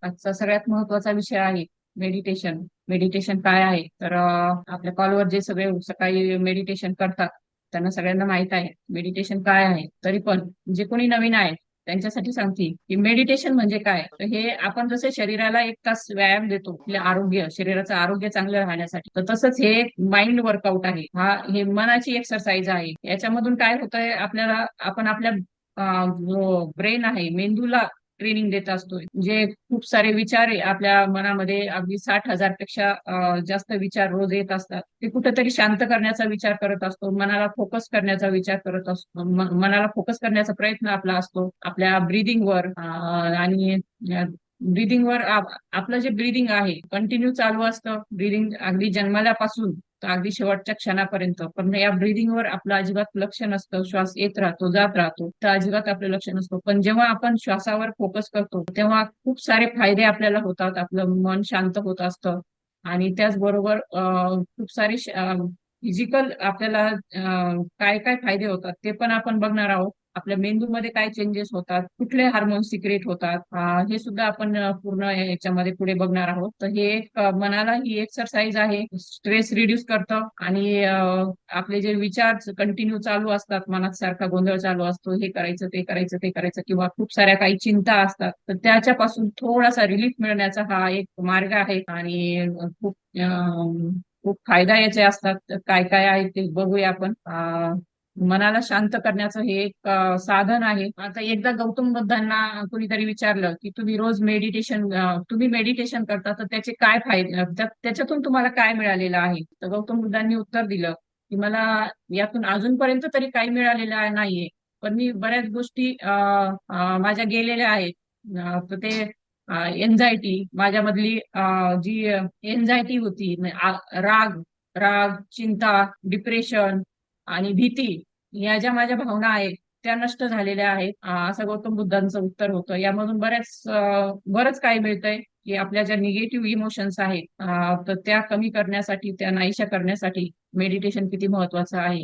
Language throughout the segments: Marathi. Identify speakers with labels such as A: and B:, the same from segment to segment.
A: आजचा सगळ्यात महत्वाचा विषय आहे मेडिटेशन. मेडिटेशन काय आहे तर आपल्या कॉलवर जे सगळे सकाळी मेडिटेशन करतात त्यांना सगळ्यांना माहित आहे मेडिटेशन काय आहे. तरी पण जे कोणी नवीन आहे त्यांच्यासाठी सांगते की मेडिटेशन म्हणजे काय. तर हे आपण जसे शरीराला 1 तास व्यायाम देतो आपल्या शरीराचं आरोग्य चांगलं राहण्यासाठी, तर तसंच हे माइंड वर्कआउट आहे. हे मनाची एक्सरसाइज आहे. याच्यामधून काय होतंय आपल्याला, आपण आपल्या जो ब्रेन आहे मेंदूला ट्रेनिंग देत असतो. जे खूप सारे विचार आहे आपल्या मनामध्ये, अगदी 60,000 पेक्षा जास्त विचार रोज येत असतात. ते कुठेतरी शांत करण्याचा विचार करत असतो, मनाला फोकस करण्याचा विचार करत असतो, मनाला फोकस करण्याचा प्रयत्न आपला असतो आपल्या ब्रीदिंगवर. आणि ब्रीदिंगवर आपलं जे ब्रीदिंग आहे कंटिन्यू चालू असतं. ब्रीदिंग अगदी जन्मल्यापासून तर अगदी शेवटच्या क्षणापर्यंत. पण या ब्रीदिंगवर आपलं अजिबात लक्ष नसतं. श्वास येत राहतो, जात राहतो, तर अजिबात आपलं लक्ष नसतं. पण जेव्हा आपण श्वासावर फोकस करतो तेव्हा खूप सारे फायदे आपल्याला होतात. आपलं मन शांत होत असतं. आणि त्याचबरोबर खूप सारे फिजिकल आपल्याला काय काय फायदे होतात ते पण आपण बघणार आहोत. आपल्या मेंदूमध्ये काय चेंजेस होतात, कुठले हार्मोन सिक्रेट होतात, हे सुद्धा आपण पूर्ण याच्यामध्ये पुढे बघणार आहोत. तर हे मनाला ही एक्सरसाइज आहे. स्ट्रेस रिड्यूस करतं. आणि आपले जे विचार कंटिन्यू चालू असतात, मनात सारखा गोंधळ चालू असतो, हे करायचं ते करायचं ते करायचं, किंवा खूप साऱ्या काही चिंता असतात, तर त्याच्यापासून थोडासा रिलीफ मिळण्याचा हा एक मार्ग आहे. आणि खूप खूप फायदा याचे असतात. तर काय काय आहे ते बघूया आपण. मनाला शांत करण्याचं हे एक साधन आहे. आता एकदा गौतम बुद्धांना कुणीतरी विचारलं की तुम्ही मेडिटेशन करता तर त्याचे काय फायदे, त्याच्यातून तुम्हाला काय मिळालेलं आहे. तर गौतम बुद्धांनी उत्तर दिलं की मला यातून अजूनपर्यंत तरी काही मिळालेलं नाहीये, पण मी बऱ्याच गोष्टी माझ्या गेलेल्या आहेत. तर ते एन्झायटी माझ्यामधली, जी एन्झायटी होती, राग राग, चिंता, डिप्रेशन आणि भीती, या ज्या माझ्या भावना आहेत त्या नष्ट झालेल्या आहेत, असं गौतम बुद्धांचं उत्तर होतं. यामधून बरंच काही मिळतंय की आपल्या ज्या निगेटिव्ह इमोशन्स आहेत तर त्या कमी करण्यासाठी, त्या नाहीशा करण्यासाठी मेडिटेशन किती महत्वाचं आहे.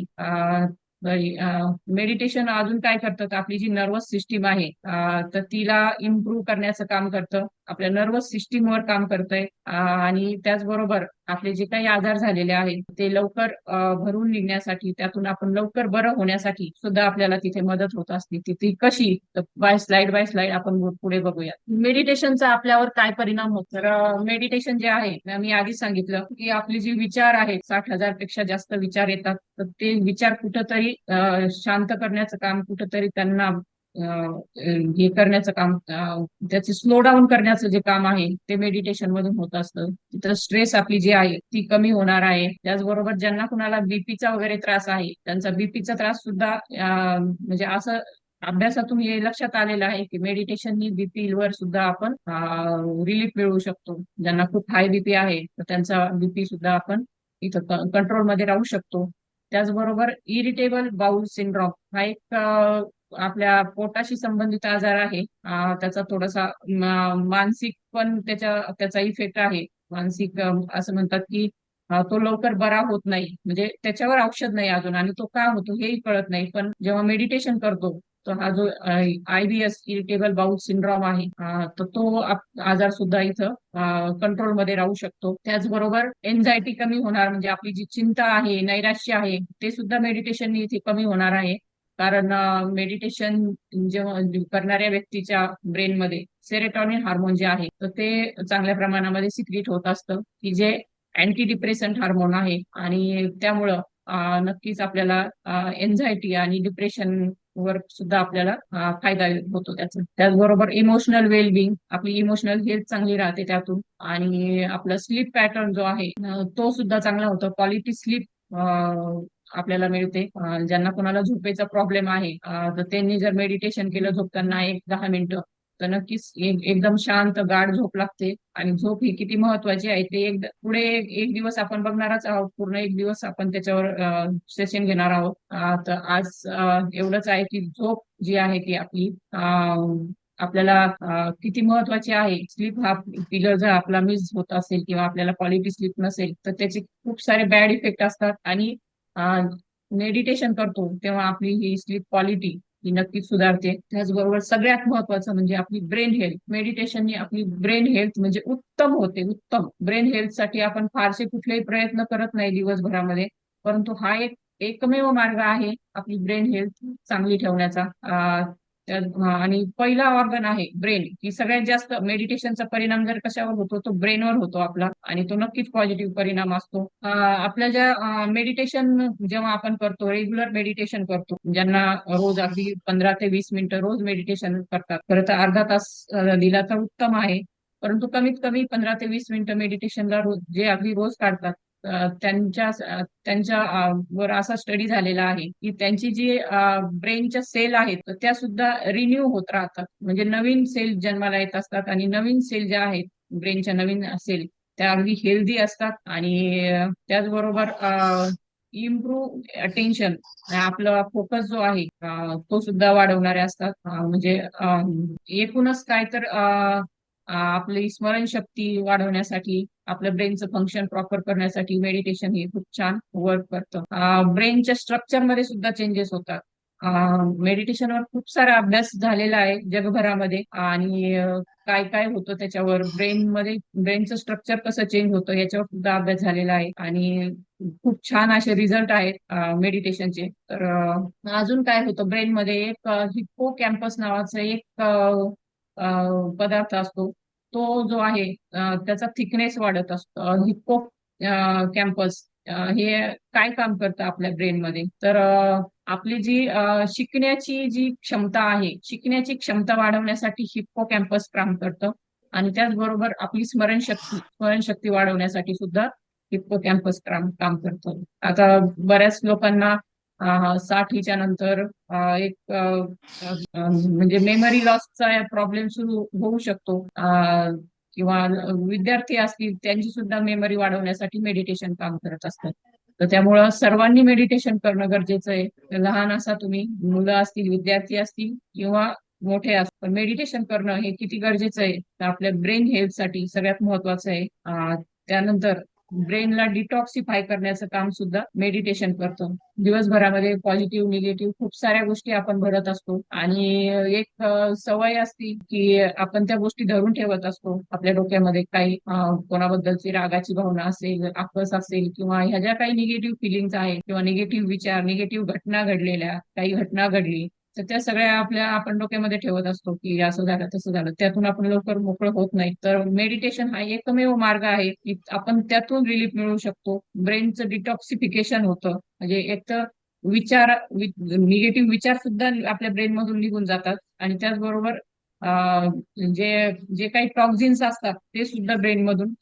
A: मेडिटेशन अजून काय करतं तर आपली जी नर्वस सिस्टीम आहे तर तिला इम्प्रूव्ह करण्याचं काम करतं. आपल्या नर्वस सिस्टीमवर काम करतंय. आणि त्याचबरोबर आपले जे काही आजार झालेले आहेत ते लवकर भरून निघण्यासाठी, त्यातून आपण लवकर बरं होण्यासाठी सुद्धा आपल्याला तिथे मदत होत असते. ती कशी, तर बाय स्लाइड आपण पुढे बघूया. मेडिटेशनचा आपल्यावर काय परिणाम होतो. तर मेडिटेशन जे आहे, मी आधीच सांगितलं की आपले जे विचार आहेत, 60,000 पेक्षा जास्त विचार येतात, तर ते विचार कुठंतरी शांत करण्याचं काम, कुठंतरी त्यांना हे करण्याचं काम, त्याचे स्लो डाऊन करण्याचं जे काम आहे ते मेडिटेशन मधून होत असतं. तिथं स्ट्रेस आपली जी आहे ती कमी होणार आहे. त्याचबरोबर ज्यांना कुणाला बीपीचा वगैरे त्रास आहे त्यांचा बीपीचा त्रास सुद्धा म्हणजे असं अभ्यासातून हे लक्षात आलेलं आहे की मेडिटेशननी बीपी वर सुद्धा आपण रिलीफ मिळवू शकतो. ज्यांना खूप हाय बीपी आहे तर त्यांचा बीपी सुद्धा आपण इथं कंट्रोलमध्ये राहू शकतो. त्याचबरोबर इरिटेबल बाउल सिंड्रोम हा एक आपल्या पोटाशी संबंधित आजार आहे. त्याचा थोडासा मानसिक पण त्याचा इफेक्ट आहे. मानसिक असं म्हणतात की तो लवकर बरा होत नाही, म्हणजे त्याच्यावर औषध नाही अजून, आणि तो का होतो हेही कळत नाही. पण जेव्हा मेडिटेशन करतो तर हा जो IBS इरिटेबल बाउल सिंड्रोम आहे तर तो आजार सुद्धा इथं कंट्रोलमध्ये राहू शकतो. त्याचबरोबर एन्झायटी कमी होणार, म्हणजे आपली जी चिंता आहे, नैराश्य आहे, ते सुद्धा मेडिटेशन इथे कमी होणार आहे. कारण मेडिटेशन जेव्हा करणाऱ्या व्यक्तीच्या ब्रेनमध्ये सेरोटोनिन हार्मोन जे आहे तर ते चांगल्या प्रमाणामध्ये सिक्रीट होत असतं, की जे अँटी डिप्रेसंट हार्मोन आहे. आणि त्यामुळं नक्कीच आपल्याला एन्झायटी आणि डिप्रेशन वर सुद्धा आपल्याला फायदा होतो त्याचा. त्याचबरोबर इमोशनल वेलबिंग, आपली इमोशनल हेल्थ चांगली राहते त्यातून. आणि आपला स्लीप पॅटर्न जो आहे तो सुद्धा चांगला होतो. क्वालिटी स्लीप आपल्याला मिळते. ज्यांना कोणाला झोपेचा प्रॉब्लेम आहे तर त्यांनी जर मेडिटेशन केलं झोपताना 1-10 मिनिटं, तर नक्कीच एकदम शांत गाढ झोप लागते. आणि झोप ही किती महत्वाची आहे ते पुढे एक दिवस आपण बघणारच आहोत. पूर्ण एक दिवस आपण त्याच्यावर सेशन घेणार आहोत. तर आज एवढंच आहे की झोप जी आहे ती आपली आपल्याला किती महत्वाची आहे. स्लीप हा पिलर जर आपला मिस होत असेल किंवा आपल्याला क्वालिटी स्लीप नसेल तर त्याचे खूप सारे बॅड इफेक्ट असतात. आणि मेडिटेशन करतो तेव्हा आपली ही स्लीप क्वालिटी ती नक्कीच सुधारते. त्याचबरोबर सगळ्यात महत्वाचं म्हणजे आपली ब्रेन हेल्थ. मेडिटेशनने आपली ब्रेन हेल्थ म्हणजे उत्तम होते, उत्तम. ब्रेन हेल्थ साठी आपण फारसे कुठलेही प्रयत्न करत नाही दिवसभरामध्ये, परंतु हा एक एकमेव मार्ग आहे आपली ब्रेन हेल्थ चांगली ठेवण्याचा. आणि पहिला ऑर्गन आहे ब्रेन, की सगळ्यात जास्त मेडिटेशनचा परिणाम जर कशावर होतो तो ब्रेनवर होतो आपला, आणि तो नक्कीच पॉझिटिव्ह परिणाम असतो. आपल्या ज्या मेडिटेशन जेव्हा आपण करतो, रेग्युलर मेडिटेशन करतो, ज्यांना रोज अगदी 15 ते 20 मिनिटं रोज मेडिटेशन करतात, खरं तर अर्धा तास दिला तर उत्तम आहे. परंतु कमीत कमी 15 ते 20 मिनिटं मेडिटेशनला रोज जे अगदी रोज काढतात, त्यांच्या वर असा स्टडी झालेला आहे की त्यांची जी ब्रेनच्या सेल आहेत तर त्या सुद्धा रिन्यू होत राहतात, म्हणजे नवीन सेल जन्माला येत असतात, आणि नवीन सेल ज्या आहेत ब्रेनच्या नवीन सेल त्या अगदी हेल्दी असतात. आणि त्याचबरोबर इम्प्रूव्ह अटेन्शन, आपला फोकस जो आहे तो सुद्धा वाढवणारे असतात. म्हणजे एकूणच काय तर आपली स्मरणशक्ती वाढवण्यासाठी, आपलं ब्रेनचं फंक्शन प्रॉपर करण्यासाठी मेडिटेशन हे खूप छान वर्क करतं. ब्रेनच्या स्ट्रक्चर मध्ये सुद्धा चेंजेस होतात. मेडिटेशनवर खूप सारा अभ्यास झालेला आहे जगभरामध्ये, आणि काय काय होतं त्याच्यावर, ब्रेनचं स्ट्रक्चर कसं चेंज होतं याच्यावर सुद्धा अभ्यास झालेला आहे, आणि खूप छान असे रिझल्ट आहेत मेडिटेशनचे. तर अजून काय होतं ब्रेन मध्ये, एक हिप्पो कॅम्पस नावाचं एक पदार्थ असतो. तो जो आहे त्याचा थिकनेस वाढत असतो. हिप्पो कॅम्पस हे काय काम करतं आपल्या ब्रेनमध्ये, तर आपली जी शिकण्याची जी क्षमता आहे, शिकण्याची क्षमता वाढवण्यासाठी हिप्पो कॅम्पस काम करतं. आणि त्याचबरोबर आपली स्मरणशक्ती वाढवण्यासाठी सुद्धा हिप्पो कॅम्पस काम करतं. आता बऱ्याच लोकांना 60च्या नंतर एक म्हणजे मेमरी लॉसचा प्रॉब्लेम सुरू होऊ शकतो. किंवा विद्यार्थी असतील त्यांची सुद्धा मेमरी वाढवण्यासाठी मेडिटेशन काम करत असतात. तर त्यामुळं सर्वांनी मेडिटेशन करणं गरजेचं आहे. लहान असा तुम्ही, मुलं असतील, विद्यार्थी असतील किंवा मोठे असतील, पण मेडिटेशन करणं हे किती गरजेचं आहे तर आपल्या ब्रेन हेल्थसाठी सगळ्यात महत्वाचं आहे. त्यानंतर ब्रेनला डिटॉक्सिफाय करण्याचं काम सुद्धा मेडिटेशन करतं. दिवसभरामध्ये पॉझिटिव्ह निगेटिव्ह खूप साऱ्या गोष्टी आपण भरत असतो, आणि एक सवय असती की आपण त्या गोष्टी धरून ठेवत असतो आपल्या डोक्यामध्ये. काही कोणाबद्दलची रागाची भावना असेल, आकस असेल, किंवा ह्या ज्या काही निगेटिव्ह फिलिंग्स आहेत किंवा निगेटिव्ह विचार, निगेटिव्ह घटना घडलेल्या, काही घटना घडली तर त्या सगळ्या आपण डोक्यामध्ये ठेवत असतो की असं झालं तसं झालं, त्यातून आपण लवकर मोकळं होत नाही. तर मेडिटेशन हा एकमेव मार्ग आहे की आपण त्यातून रिलीफ मिळवू शकतो. ब्रेनचं डिटॉक्सिफिकेशन होतं, म्हणजे एक तर निगेटिव्ह विचार सुद्धा आपल्या ब्रेन मधून निघून जातात, आणि त्याचबरोबर जे जे काही टॉक्झिन्स असतात ते सुद्धा ब्रेन मधून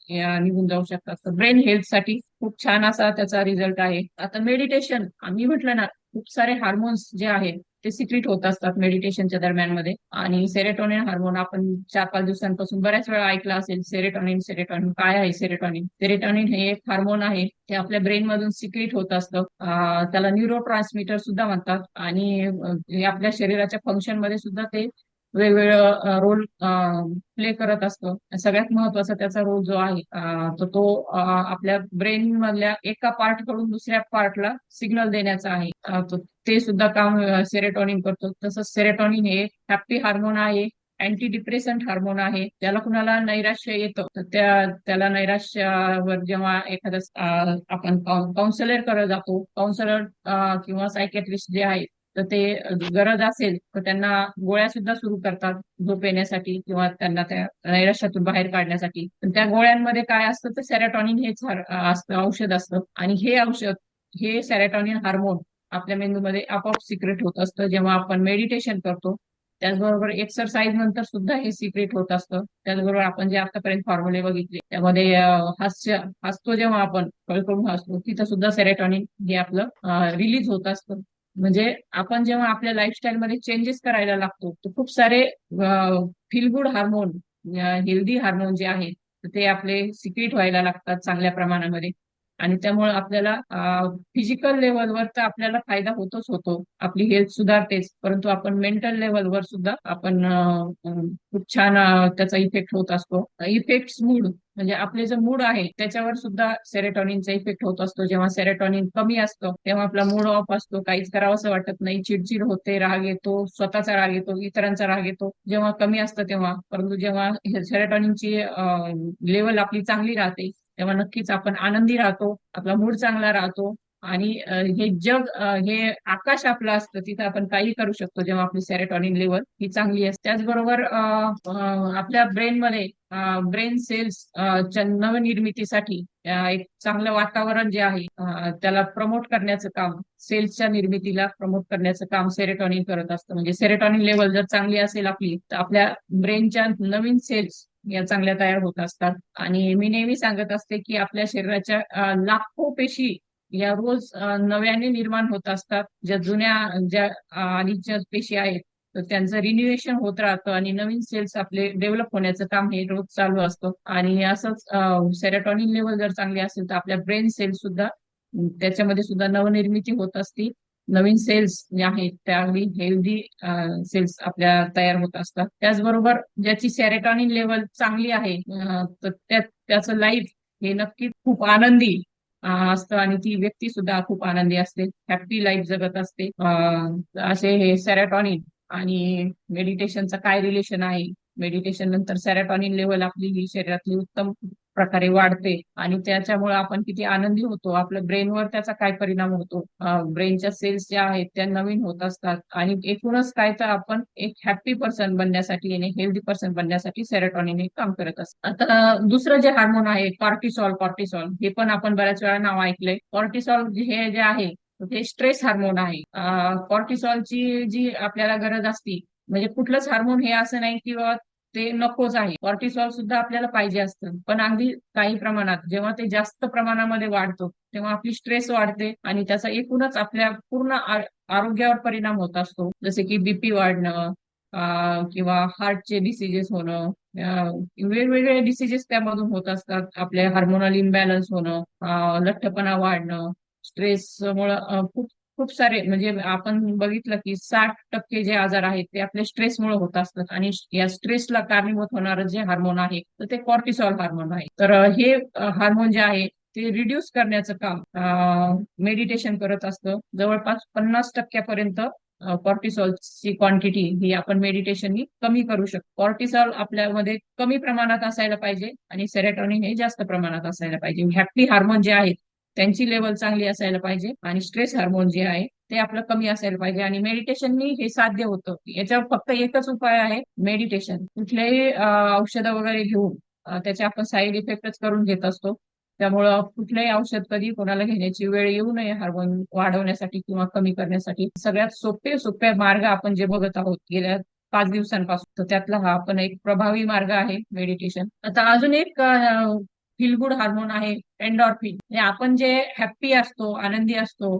A: निघून जाऊ शकतात. तर ब्रेन हेल्थ साठी खूप छान असा त्याचा रिझल्ट आहे. आता मेडिटेशन आम्ही म्हटलं ना, खूप सारे हार्मोन्स जे आहेत ते सिक्रिट होत असतात मेडिटेशनच्या दरम्यान मध्ये. आणि सेरेटोनिन हार्मोन आपण 4-5 दिवसांपासून बऱ्याच वेळा ऐकलं असेल. सेरेटोनिन, सेरेटोनिन काय आहे? सेरेटोनिन सेरेटोनिन हे एक हार्मोन आहे, ते आपल्या ब्रेन मधून सिक्रिट होत असतं. त्याला न्यूरो ट्रान्समीटर सुद्धा म्हणतात, आणि हे आपल्या शरीराच्या फंक्शन मध्ये सुद्धा ते वेगवेगळं रोल प्ले करत असतो. सगळ्यात महत्वाचा त्याचा रोल जो आहे तर तो आपल्या ब्रेन मधल्या एका पार्ट कडून दुसऱ्या पार्टला सिग्नल देण्याचा आहे. ते सुद्धा काम सेरेटोनिन करतो. तसंच सेरेटोनिन हे हॅप्पी हार्मोन आहे, अँटी डिप्रेसंट हार्मोन आहे. त्याला कुणाला नैराश्य येतं तर त्याला नैराश्यावर जेव्हा एखादा आपण काउन्सिलर कडे जातो, काउन्सिलर किंवा सायकॅट्रिस्ट जे आहे तर ते गरज असेल तर त्यांना गोळ्या सुद्धा सुरू करतात झोप येण्यासाठी किंवा त्यांना त्या नैराश्यातून बाहेर काढण्यासाठी. पण त्या गोळ्यांमध्ये काय असतं तर सेरोटॉनिन हेच असतं, औषध असतं. आणि हे औषध, हे सेरोटॉनिन हार्मोन आपल्या मेंदूमध्ये आपोआप सिक्रेट होत असतं जेव्हा आपण मेडिटेशन करतो. त्याचबरोबर एक्सरसाइज नंतर सुद्धा हे सिक्रेट होत असतं. त्याचबरोबर आपण जे आतापर्यंत फॉर्म्युले बघितले त्यामध्ये हसतो जेव्हा आपण, कळकळून हसतो, तिथं सुद्धा सेरोटॉनिन हे आपलं रिलीज होत असतं. म्हणजे आपण जेव्हा आपल्या लाईफस्टाईल मध्ये चेंजेस करायला लागतो तर खूप सारे feel good hormone, healthy hormone जे आहेत तर ते आपले सिक्रेट व्हायला लागतात चांगल्या प्रमाणामध्ये. आणि त्यामुळे आपल्याला फिजिकल लेवलवर तर आपल्याला फायदा होतोच होतो, आपली हेल्थ सुधारतेच, परंतु आपण मेंटल लेवलवर सुद्धा आपण खूप छान त्याचा इफेक्ट होत असतो. इफेक्ट मूड म्हणजे आपले जे मूड आहे त्याच्यावर सुद्धा सेरोटोनिनचा इफेक्ट होत असतो. जेव्हा सेरोटोनिन कमी असतं तेव्हा आपला मूड ऑफ असतो, काहीच करावंसं वाटत नाही, चिडचिड होते, राग येतो, स्वतःचा राग येतो, इतरांचा राग येतो जेव्हा कमी असतं तेव्हा. परंतु जेव्हा सेरोटोनिनची लेवल आपली चांगली राहते तेव्हा नक्कीच आपण आनंदी राहतो, आपला मूड चांगला राहतो. आणि हे जग हे आकाश आपलं असतं, तिथं आपण काही करू शकतो जेव्हा आपली सेरोटोनिन लेवल ही चांगली असते. त्याचबरोबर आपल्या ब्रेनमध्ये ब्रेन सेल्स च्या नवनिर्मितीसाठी एक चांगलं वातावरण जे आहे त्याला प्रमोट करण्याचं काम, सेल्सच्या निर्मितीला प्रमोट करण्याचं काम सेरोटोनिन करत असतं. म्हणजे सेरोटोनिन लेवल जर चांगली असेल आपली तर आपल्या ब्रेनच्या नवीन सेल्स या चांगल्या तयार होत असतात. आणि मी नेहमी सांगत असते की आपल्या शरीराच्या लाखो पेशी या रोज नव्याने निर्माण होत असतात. ज्या जुन्या ज्या आधीच्या पेशी आहेत तर त्यांचं रिन्युएशन होत राहतं आणि नवीन सेल्स आपले डेव्हलप होण्याचं काम हे रोज चालू असतं. आणि असंच सेरोटोनिन लेवल जर चांगली असेल तर आपल्या ब्रेन सेल्स सुद्धा त्याच्यामध्ये सुद्धा नवनिर्मिती होत असते. नवीन सेल्स जे आहेत त्या अगदी हेल्दी सेल्स आपल्या तयार होत असतात. त्याचबरोबर ज्याची सेरोटोनिन लेवल चांगली आहे तर त्याचं लाईफ हे नक्कीच खूप आनंदी असतं आणि ती व्यक्ती सुद्धा खूप आनंदी असते, हॅपी लाईफ जगत असते. असे हे सेरोटोनिन आणि मेडिटेशनचं काय रिलेशन आहे? मेडिटेशन नंतर सेरोटोनिन लेवल आपली ही शरीरातली उत्तम प्रकारे वाढते आणि त्याच्यामुळे आपण किती आनंदी होतो, आपल्या ब्रेनवर त्याचा काय परिणाम होतो, ब्रेनच्या सेल्स ज्या आहेत त्या नवीन होत असतात आणि एकूणच काय तर आपण एक हॅपी पर्सन बनण्यासाठी आणि हेल्दी पर्सन बनण्यासाठी सेरोटोनिन हे काम करत असतं. आता दुसरं जे हार्मोन आहे कॉर्टिसॉल, कॉर्टिसॉल हे पण आपण बऱ्याच वेळा नाव ऐकलंय. कॉर्टिसॉल हे जे आहे ते स्ट्रेस हार्मोन आहे. कॉर्टिसॉलची जी आपल्याला गरज असती, म्हणजे कुठलंच हार्मोन हे असं नाही की बाबा ते नकोच आहे, कॉर्टिसॉल सुद्धा आपल्याला पाहिजे असतं, पण अगदी काही प्रमाणात. जेव्हा ते जास्त प्रमाणामध्ये वाढतो तेव्हा आपली स्ट्रेस वाढते आणि त्याचा एकूणच आपल्या पूर्ण आरोग्यावर परिणाम होत असतो, जसे की बीपी वाढणं किंवा हार्टचे डिसिजेस होणं, वेगवेगळे डिसिजेस त्यामधून होत असतात. आपले हार्मोनल इम्बॅलन्स होणं, लठ्ठपणा वाढणं, स्ट्रेसमुळं खूप खूप सारे म्हणजे आपण बघितलं की 60% जे आजार आहेत ते आपल्या स्ट्रेसमुळे होत असतात आणि या स्ट्रेसला कारणीभूत होणारं जे हार्मोन आहे तर ते कॉर्टिसॉल हार्मोन आहे. तर हे हार्मोन जे आहे ते रिड्यूस करण्याचं काम मेडिटेशन करत असतं. जवळपास 50% कॉर्टिसॉलची क्वांटिटी ही आपण मेडिटेशननी कमी करू शकतो. कॉर्टिसॉल आपल्यामध्ये कमी प्रमाणात असायला पाहिजे आणि सेरोटोनिन हे जास्त प्रमाणात असायला पाहिजे. हॅपी हार्मोन जे आहेत त्यांची लेवल चांगली असायला पाहिजे आणि स्ट्रेस हार्मोन जे आहे ते आपलं कमी असायला पाहिजे. आणि मेडिटेशननी हे साध्य होतं. याच्यावर फक्त एकच उपाय आहे, मेडिटेशन. कुठल्याही औषधं वगैरे घेऊन त्याचे आपण साईड इफेक्टच करून घेत असतो. त्यामुळं कुठलंही औषध कधी कोणाला घेण्याची वेळ येऊ नये हार्मोन वाढवण्यासाठी किंवा कमी करण्यासाठी. सगळ्यात सोपे सोपे मार्ग आपण जे बघत आहोत गेल्या 5 दिवसांपासून, तर त्यातला हा पण एक प्रभावी मार्ग आहे मेडिटेशन. आता अजून एक फील गुड हार्मोन आहे एन्डॉर्फिन. म्हणजे आपण जे हॅप्पी असतो, आनंदी असतो,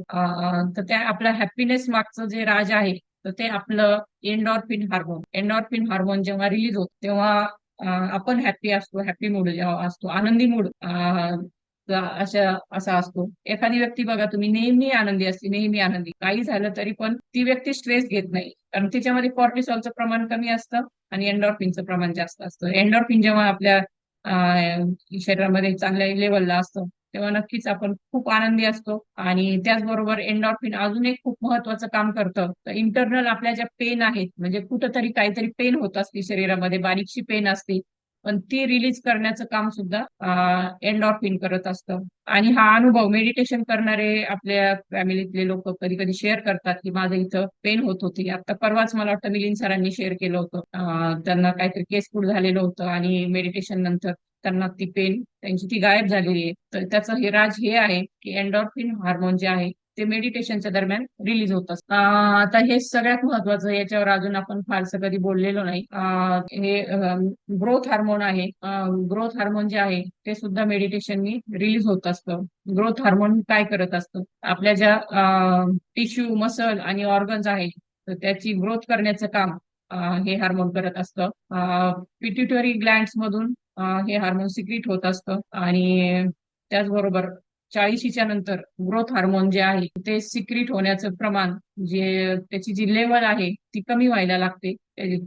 A: तर त्या आपल्या हॅपीनेस मागचं जे राज आहे तर ते आपलं एन्डॉर्फिन हार्मोन. एन्डॉर्फिन हार्मोन जेव्हा रिलीज होतो तेव्हा आपण हॅपी असतो, हॅपी मूड जेव्हा असतो, आनंदी मूड असा असतो. एखादी व्यक्ती बघा तुम्ही नेहमी आनंदी असते, नेहमी आनंदी, काही झालं तरी पण ती व्यक्ती स्ट्रेस घेत नाही, कारण तिच्यामध्ये कॉर्टिसॉलचं प्रमाण कमी असतं आणि एन्डॉर्फिनचं प्रमाण जास्त असतं. एन्डॉर्फिन जेव्हा आपल्या शरीरामध्ये चांगल्या लेवलला असतं तेव्हा नक्कीच आपण खूप आनंदी असतो. आणि त्याचबरोबर एन्डॉर्फिन अजून एक खूप महत्वाचं काम करतं, तर इंटरनल आपल्या ज्या पेन आहेत, म्हणजे कुठंतरी काहीतरी पेन होत असते शरीरामध्ये, बारीकशी पेन असते, पण ती रिलीज करण्याचं काम सुद्धा एन्डॉर्फिन करत असतं. आणि हा अनुभव मेडिटेशन करणारे आपल्या फॅमिलीतले लोक कधी कधी शेअर करतात की माझं इथं पेन होत होती. आता परवाच मला वाटतं मिलिंद सरांनी शेअर केलं होतं, त्यांना काहीतरी केस फूड झालेलं होतं आणि मेडिटेशन नंतर त्यांना ती पेन त्यांची ती गायब झालेली आहे. तर त्याचं हे राज हे आहे की एन्डॉर्फिन हार्मोन जे आहे ते मेडिटेशनच्या दरम्यान रिलीज होत असतं. आता हे सगळ्यात महत्वाचं, याच्यावर अजून आपण फारसं कधी बोललेलो नाही. हे ग्रोथ हार्मोन आहे. ग्रोथ हार्मोन जे आहे ते सुद्धा मेडिटेशननी रिलीज होत असतं. ग्रोथ हार्मोन काय करत असतं, आपल्या ज्या टिश्यू, मसल आणि ऑर्गन्स आहेत तर त्याची ग्रोथ करण्याचं काम हे हार्मोन करत असतं. पिट्युटरी ग्लँड्स मधून हे हार्मोन सिक्रीट होत असतं. आणि त्याचबरोबर 40च्या नंतर ग्रोथ हार्मोन जे आहे ते सिक्रीट होण्याचं प्रमाण, जे त्याची जी लेवल आहे ती कमी व्हायला लागते.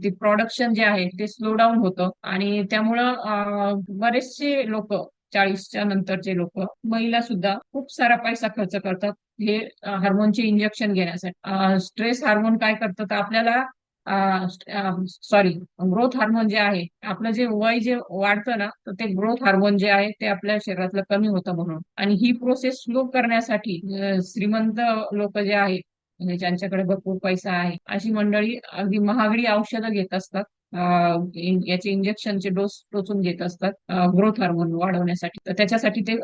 A: ते प्रोडक्शन जे आहे ते स्लो डाऊन होतं आणि त्यामुळं बरेचसे लोक, 40च्या नंतरचे लोक, महिला सुद्धा खूप सारा पैसा खर्च करतात हे हार्मोनचे इंजेक्शन घेण्यासाठी. स्ट्रेस हार्मोन काय करतं तर आपल्याला, सॉरी, ग्रोथ हार्मोन जे आहे, आपलं जे वय जे वाढतं ना, तर ते ग्रोथ हार्मोन जे आहे ते आपल्या शरीरातलं कमी होतं म्हणून. आणि ही प्रोसेस स्लो करण्यासाठी श्रीमंत लोक जे आहेत, म्हणजे ज्यांच्याकडे भरपूर पैसा आहे, अशी मंडळी अगदी महागडी औषधं घेत असतात. याचे इंजेक्शनचे डोस टोचून घेत असतात ग्रोथ हार्मोन वाढवण्यासाठी. तर त्याच्यासाठी ते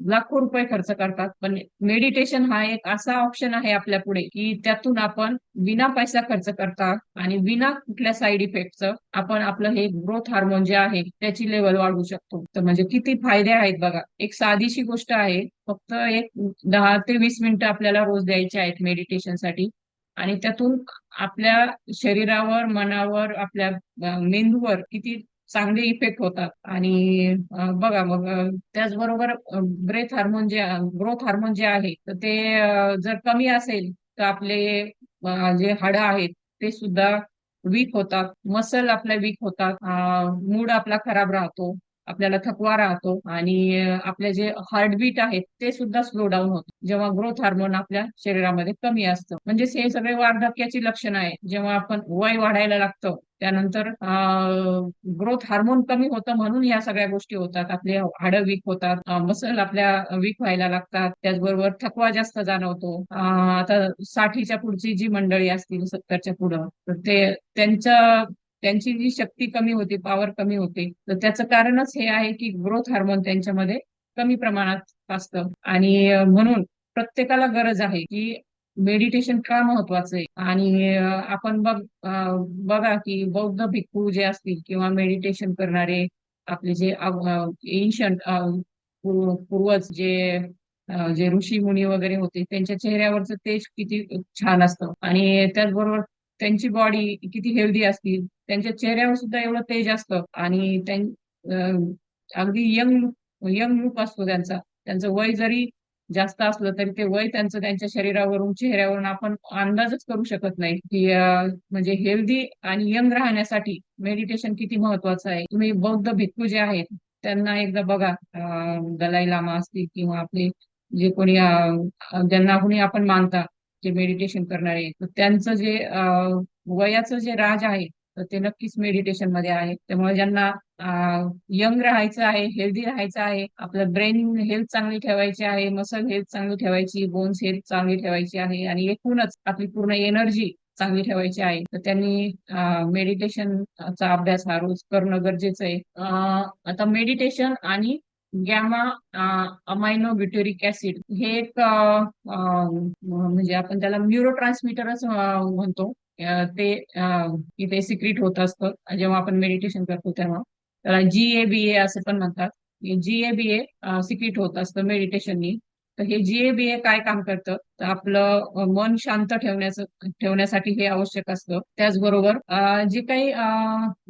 A: लाखो रुपये खर्च करतात. पण मेडिटेशन हा एक असा ऑप्शन आहे आपल्या पुढे की त्यातून आपण विना पैसा खर्च करता आणि विना कुठल्या साईड इफेक्टचं आपण आपलं हे ग्रोथ हार्मोन जे आहे त्याची लेवल वाढवू शकतो. तर म्हणजे किती फायदे आहेत बघा. एक साधीशी गोष्ट आहे, फक्त एक 10 ते 20 मिनिटं आपल्याला रोज द्यायचे आहेत मेडिटेशनसाठी, आणि त्यातून आपल्या शरीरावर, मनावर, आपल्या मेंदूवर किती चांगले इफेक्ट होतात. आणि बघा मग, त्याचबरोबर ब्रेथ हार्मोन जे, ग्रोथ हार्मोन जे आहे तर ते जर कमी असेल तर आपले जे हाडं आहेत ते सुद्धा वीक होतात, मसल आपल्या वीक होतात, मूड आपला खराब राहतो, आपल्याला थकवा राहतो, आणि आपले जे हार्टबीट आहेत ते सुद्धा स्लो डाऊन होते जेव्हा ग्रोथ हार्मोन आपल्या शरीरामध्ये कमी असतं. म्हणजे हे सगळे वार्धक्याची लक्षणं आहेत. जेव्हा आपण वय वाढायला लागतं त्यानंतर ग्रोथ हार्मोन कमी होतं म्हणून या सगळ्या गोष्टी होतात. आपले हाडं वीक होतात, मसल आपल्या वीक व्हायला लागतात, त्याचबरोबर थकवा जास्त जाणवतो. आता 60च्या पुढची जी मंडळी असतील, 70च्या पुढं, तर ते त्यांची जी शक्ती कमी होते, पॉवर कमी होते, तर त्याचं कारणच हे आहे की ग्रोथ हार्मोन त्यांच्यामध्ये कमी प्रमाणात असतं. आणि म्हणून प्रत्येकाला गरज आहे की मेडिटेशन का महत्वाचं आहे. आणि आपण बघा की बौद्ध भिक्खू जे असतील किंवा मेडिटेशन करणारे आपले जे एन्शंट पूर्वज, जे ऋषी मुनी वगैरे होते, त्यांच्या चेहऱ्यावरचं तेज किती छान असतं, आणि त्याचबरोबर त्यांची बॉडी किती हेल्दी असतील, त्यांच्या चेहऱ्यावर सुद्धा एवढं तेज असतं, आणि अगदी यंग यंग लुक असतो त्यांचा. त्यांचं वय जरी जास्त असलं तरी ते वय त्यांचं त्यांच्या शरीरावरून, चेहऱ्यावरून आपण अंदाजच करू शकत नाही की म्हणजे हेल्दी आणि यंग राहण्यासाठी मेडिटेशन किती महत्वाचं आहे. तुम्ही बौद्ध भिक्खू जे आहेत त्यांना एकदा बघा, दलाई लामा असतील किंवा आपले जे कोणी ज्यांना कोणी आपण मानता, जे मेडिटेशन करणारे, तर त्यांचं जे वयाचं जे राज आहे तर ते नक्कीच मेडिटेशन मध्ये आहे. त्यामुळे ज्यांना यंग राहायचं आहे, हेल्दी राहायचं आहे, आपलं ब्रेन हेल्थ चांगली ठेवायची आहे, मसल हेल्थ चांगली ठेवायची, बोन्स हेल्थ चांगली ठेवायची आहे, आणि एकूणच आपली पूर्ण एनर्जी चांगली ठेवायची आहे, तर त्यांनी मेडिटेशनचा अभ्यास हा रोज करणं गरजेचं आहे. आता मेडिटेशन आणि गॅमा अमायनो ब्युटेरिक ऍसिड हे एक म्हणजे आपण त्याला न्यूरो ट्रान्समीटरच म्हणतो. ते इथे सिक्रीट होत असतं जेव्हा आपण मेडिटेशन करतो तेव्हा. त्याला GABA असं पण म्हणतात. GABA सिक्रीट होत असतं मेडिटेशननी. तर हे GABA काय काम करतं तर आपलं मन शांत ठेवण्यासाठी हे आवश्यक असतं. त्याचबरोबर जे काही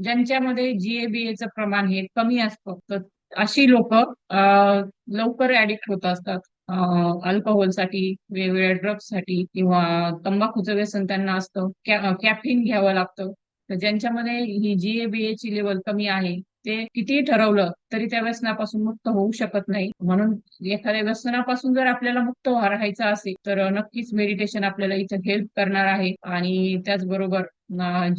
A: ज्यांच्यामध्ये GABA प्रमाण हे कमी असतं, तर अशी लोक लवकर ऍडिक्ट होत असतात अल्कोहोलसाठी, वेगवेगळ्या ड्रग्जसाठी, किंवा तंबाखूचं व्यसन त्यांना असतं, कॅफिन घ्यावं लागतं. तर ज्यांच्यामध्ये ही GABA ची लेवल कमी आहे, ते कितीही ठरवलं तरी त्या व्यसनापासून मुक्त होऊ शकत नाही. म्हणून एखाद्या व्यसनापासून जर आपल्याला मुक्त राहायचं असेल तर नक्कीच मेडिटेशन आपल्याला इथं हेल्प करणार आहे. आणि त्याचबरोबर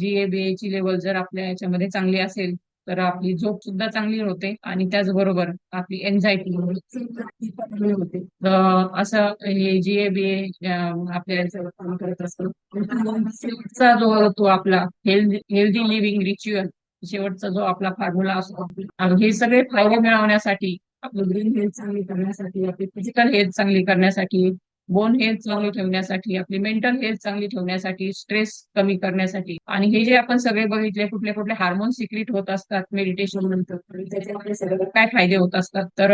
A: GABA ची लेवल जर आपल्या याच्यामध्ये चांगली असेल तर आपली झोप सुद्धा चांगली होते, आणि त्याचबरोबर आपली एन्झायटी चांगली होते. असं हे GABA आपल्या याच्यावर काम करत असतं. शेवटचा जो तो आपला हेल्दी लिव्हिंग रिच्युअल, शेवटचा जो आपला फॉर्म्युला असतो, हे सगळे फायदे मिळवण्यासाठी, आपली ब्रेन हेल्थ चांगली करण्यासाठी, आपली फिजिकल हेल्थ चांगली करण्यासाठी, बोन हेल्थ चांगली ठेवण्यासाठी, आपली मेंटल हेल्थ चांगली ठेवण्यासाठी, स्ट्रेस कमी करण्यासाठी, आणि हे जे आपण सगळे बघितले कुठले कुठले हार्मोन सिक्रीट होत असतात मेडिटेशन नंतर, आणि त्याचे आपले सगळे काय फायदे होत असतात, तर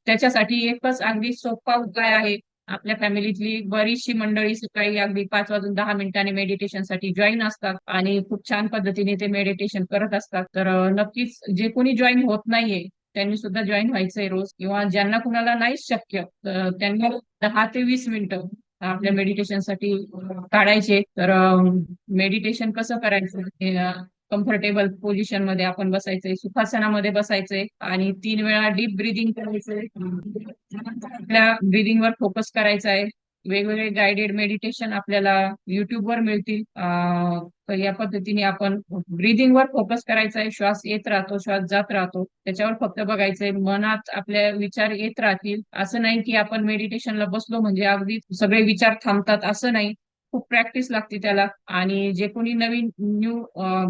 A: त्याच्यासाठी एकच अगदी सोपा उपाय आहे. आपल्या फॅमिलीतली बरीचशी मंडळी सकाळी अगदी 5 वाजून 10 मिनिटांनी मेडिटेशन साठी जॉईन असतात, आणि खूप छान पद्धतीने ते मेडिटेशन करत असतात. तर नक्कीच जे कोणी जॉईन होत नाहीये त्यांनी सुद्धा जॉईन व्हायचंय रोज, किंवा ज्यांना कुणाला नाहीच शक्य त्यांनी 10 ते 20 मिनिटं आपल्या मेडिटेशनसाठी काढायचे. तर मेडिटेशन कसं करायचं, कम्फर्टेबल पोझिशन मध्ये आपण बसायचंय, सुखासनामध्ये बसायचंय आणि 3 वेळा डीप ब्रिदिंग करायचंय. आपल्या ब्रिदिंग वर फोकस करायचा आहे. वेगवेगळे गायडेड मेडिटेशन आपल्याला युट्यूब वर मिळतील. तर या पद्धतीने आपण ब्रिदिंग वर फोकस करायचा आहे. श्वास येत राहतो, श्वास जात राहतो, त्याच्यावर फक्त बघायचंय. मनात आपल्या विचार येत राहतील. असं नाही की आपण मेडिटेशनला बसलो म्हणजे अगदी सगळे विचार थांबतात, असं नाही. खूप प्रॅक्टिस लागते त्याला. आणि जे कोणी नवीन न्यू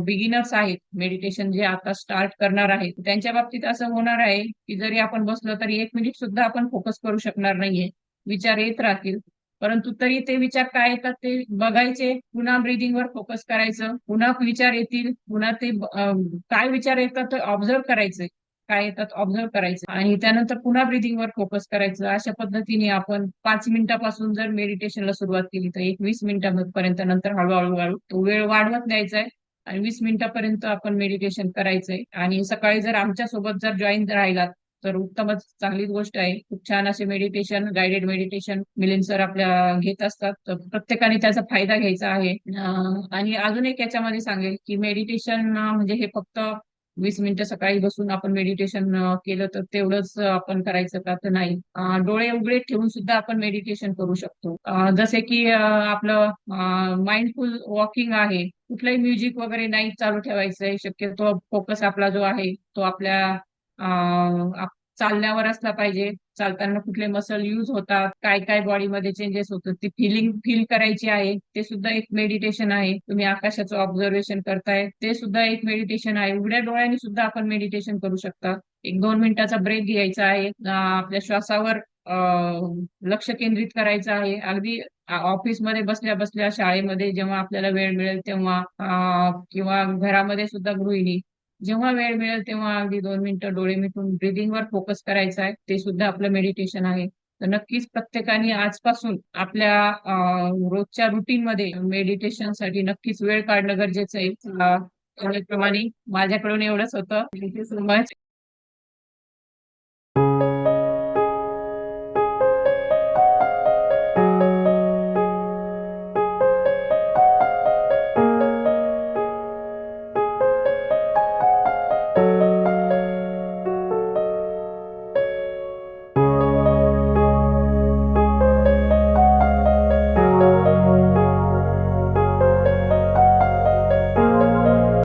A: बिगिनर्स आहेत, मेडिटेशन जे आता स्टार्ट करणार आहेत, त्यांच्या बाबतीत असं होणार आहे की जरी आपण बसलो तरी 1 मिनिट सुद्धा आपण फोकस करू शकणार नाहीये. विचार येत राहतील, परंतु तरी ते विचार काय येतात ते बघायचे, पुन्हा ब्रीदिंग वर फोकस करायचं, पुन्हा विचार येतील, पुन्हा ते काय विचार येतात ते ऑब्झर्व करायचे, काय येतात ऑब्झर्व करायचं आणि त्यानंतर पुन्हा ब्रीदिंग वर फोकस करायचं. अशा पद्धतीने आपण 5 मिनिटापासून जर मेडिटेशनला सुरुवात केली तर 20 मिनिटापर्यंत, नंतर हळूहळू हळू तो वेळ वाढवत न्यायचा आहे आणि 20 मिनिटापर्यंत आपण मेडिटेशन करायचंय. आणि सकाळी जर आमच्या सोबत जर जॉईन राहिलात तर उत्तमच, चांगलीच गोष्ट आहे. खूप छान असे meditation, guided meditation Milind sir आपल्या घेत असतात, तर प्रत्येकाने त्याचा फायदा घ्यायचा आहे. आणि अजून एक याच्यामध्ये सांगेल की मेडिटेशन म्हणजे हे फक्त 20 मिनिटं सकाळी बसून आपण मेडिटेशन केलं तर तेवढंच आपण करायचं का, तर नाही. डोळे उघडे ठेवून सुद्धा आपण मेडिटेशन करू शकतो. जसे की आपलं माइंडफुल वॉकिंग आहे. कुठलंही म्युझिक वगैरे नाही चालू ठेवायचंय. शक्यतो फोकस आपला जो आहे तो आपल्या चालण्यावर असला पाहिजे. चालताना कुठले मसल यूज होतात, काय काय बॉडीमध्ये चेंजेस होतात, ती फिलिंग फील करायची आहे. ते सुद्धा एक मेडिटेशन आहे. तुम्ही आकाशाचं ऑब्झर्वेशन करताय, ते सुद्धा एक मेडिटेशन आहे. उघड्या डोळ्यांनी सुद्धा आपण मेडिटेशन करू शकता. 1-2 मिनिटाचा ब्रेक घ्यायचा आहे. आपल्या श्वासावर लक्ष केंद्रित करायचं आहे. अगदी ऑफिसमध्ये बसल्या बसल्या, शाळेमध्ये जेव्हा आपल्याला वेळ मिळेल तेव्हा, किंवा घरामध्ये सुद्धा गृहिणी जेव्हा वेळ मिळेल तेव्हा अगदी 2 मिनिटं डोळे मिटून ब्रिदिंग वर फोकस करायचा आहे. ते सुद्धा आपलं मेडिटेशन आहे. तर नक्कीच प्रत्येकाने आजपासून आपल्या रोजच्या रुटीन मध्ये मेडिटेशन साठी नक्कीच वेळ काढणं गरजेचं आहे. त्याप्रमाणे माझ्याकडून एवढंच होतं. Thank you so much.